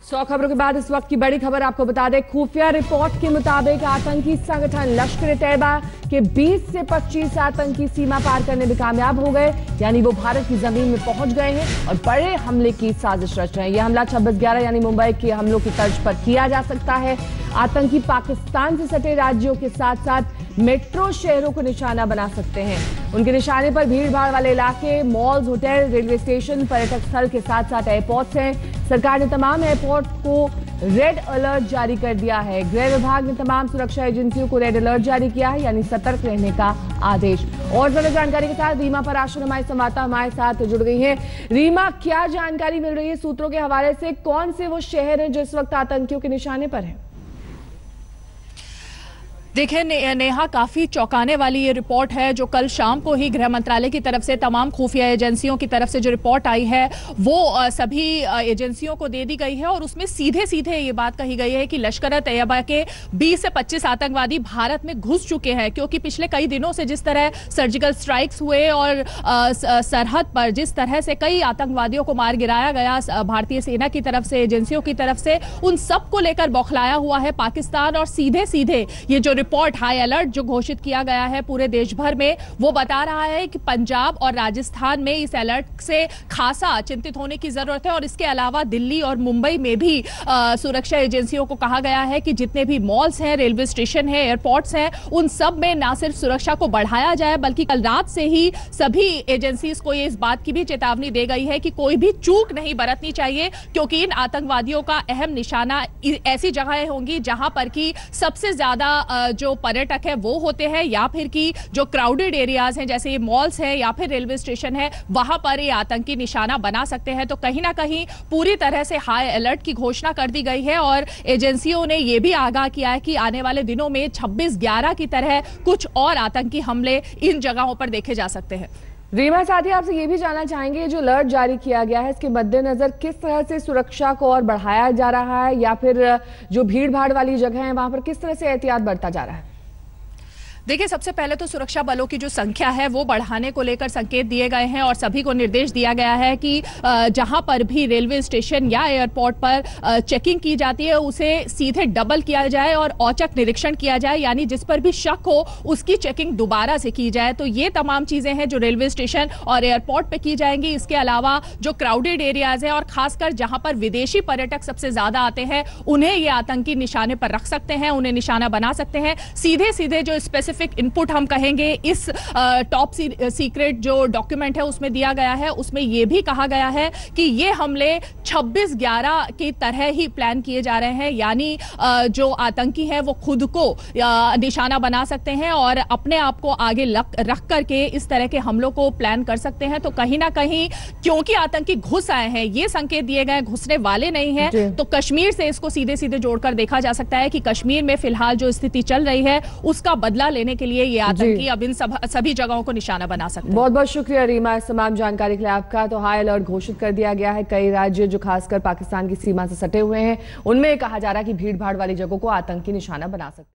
100 खबरों के बाद इस वक्त की बड़ी खबर आपको बता दें। खुफिया रिपोर्ट के मुताबिक आतंकी संगठन लश्कर-ए-तैयबा के 20 से 25 आतंकी सीमा पार करने में कामयाब हो गए, यानी वो भारत की जमीन में पहुंच गए हैं और बड़े हमले की साजिश रच रहे हैं। यह हमला 26/11 यानी मुंबई के हमलों की तर्ज पर किया जा सकता है। आतंकी पाकिस्तान से सटे राज्यों के साथ साथ मेट्रो शहरों को निशाना बना सकते हैं। उनके निशाने पर भीड़ भाड़ वाले इलाके, मॉल्स, होटल, रेलवे स्टेशन, पर्यटक स्थल के साथ साथ एयरपोर्ट्स हैं। सरकार ने तमाम एयरपोर्ट को रेड अलर्ट जारी कर दिया है। गृह विभाग ने तमाम सुरक्षा एजेंसियों को रेड अलर्ट जारी किया है, यानी सतर्क रहने का आदेश। और ज्यादा जानकारी के साथ रीमा पराशर हमारे संवाददाता हमारे साथ जुड़ गई हैं। रीमा, क्या जानकारी मिल रही है सूत्रों के हवाले से? कौन से वो शहर हैं जो इस वक्त आतंकियों के निशाने पर हैं? देखिए नेहा, काफी चौंकाने वाली ये रिपोर्ट है जो कल शाम को ही गृह मंत्रालय की तरफ से तमाम खुफिया एजेंसियों की तरफ से जो रिपोर्ट आई है वो सभी एजेंसियों को दे दी गई है। और उसमें सीधे सीधे ये बात कही गई है कि लश्कर-ए-तैयबा के 20 से 25 आतंकवादी भारत में घुस चुके हैं, क्योंकि पिछले कई दिनों से जिस तरह सर्जिकल स्ट्राइक्स हुए और सरहद पर जिस तरह से कई आतंकवादियों को मार गिराया गया भारतीय सेना की तरफ से, एजेंसियों की तरफ से, उन सबको लेकर बौखलाया हुआ है पाकिस्तान। और सीधे सीधे ये जो रिपोर्ट हाई अलर्ट जो घोषित किया गया है पूरे देश भर में, वो बता रहा है कि पंजाब और राजस्थान में इस अलर्ट से खासा चिंतित होने की जरूरत है। और इसके अलावा दिल्ली और मुंबई में भी सुरक्षा एजेंसियों को कहा गया है कि जितने भी मॉल्स हैं, रेलवे स्टेशन है, एयरपोर्ट्स हैं, उन सब में ना सिर्फ सुरक्षा को बढ़ाया जाए बल्कि कल रात से ही सभी एजेंसीज को ये इस बात की भी चेतावनी दी गई है कि कोई भी चूक नहीं बरतनी चाहिए, क्योंकि इन आतंकवादियों का अहम निशाना ऐसी जगहें होंगी जहां पर की सबसे ज्यादा जो पर्यटक है वो होते हैं, या फिर कि जो क्राउडेड एरियाज हैं जैसे ये मॉल्स हैं या फिर रेलवे स्टेशन है, वहां पर ये आतंकी निशाना बना सकते हैं। तो कहीं ना कहीं पूरी तरह से हाई अलर्ट की घोषणा कर दी गई है और एजेंसियों ने यह भी आगाह किया है कि आने वाले दिनों में 26/11 की तरह कुछ और आतंकी हमले इन जगहों पर देखे जा सकते हैं। रीमा, साथ ही आपसे ये भी जानना चाहेंगे, जो अलर्ट जारी किया गया है इसके मद्देनजर किस तरह से सुरक्षा को और बढ़ाया जा रहा है, या फिर जो भीड़ भाड़ वाली जगह है वहां पर किस तरह से एहतियात बरता जा रहा है? देखिए, सबसे पहले तो सुरक्षा बलों की जो संख्या है वो बढ़ाने को लेकर संकेत दिए गए हैं और सभी को निर्देश दिया गया है कि जहां पर भी रेलवे स्टेशन या एयरपोर्ट पर चेकिंग की जाती है उसे सीधे डबल किया जाए और औचक निरीक्षण किया जाए, यानी जिस पर भी शक हो उसकी चेकिंग दोबारा से की जाए। तो ये तमाम चीजें हैं जो रेलवे स्टेशन और एयरपोर्ट पर की जाएंगी। इसके अलावा जो क्राउडेड एरियाज हैं और खासकर जहां पर विदेशी पर्यटक सबसे ज्यादा आते हैं, उन्हें ये आतंकी निशाने पर रख सकते हैं, उन्हें निशाना बना सकते हैं। सीधे सीधे जो स्पेसिफिक इनपुट हम कहेंगे इस टॉप सीक्रेट जो डॉक्यूमेंट है उसमें दिया गया है, उसमें यह भी कहा गया है कि ये हमले 26/11 की तरह ही प्लान किए जा रहे हैं, यानी जो आतंकी है वो खुद को निशाना बना सकते हैं और अपने आप को आगे रख करके इस तरह के हमलों को प्लान कर सकते हैं। तो कहीं ना कहीं क्योंकि आतंकी घुस आए हैं, ये संकेत दिए गए, घुसने वाले नहीं हैं, तो कश्मीर से इसको सीधे सीधे जोड़कर देखा जा सकता है कि कश्मीर में फिलहाल जो स्थिति चल रही है उसका बदला लेने के लिए ये आतंकी अब इन सभी जगहों को निशाना बना सकते हैं। बहुत बहुत शुक्रिया रीमा, इस तमाम जानकारी के लिए आपका। तो हाई अलर्ट घोषित कर दिया गया है। कई राज्य जो खासकर पाकिस्तान की सीमा से सटे हुए हैं उनमें कहा जा रहा है कि भीड़ भाड़ वाली जगहों को आतंकी निशाना बना सकते हैं।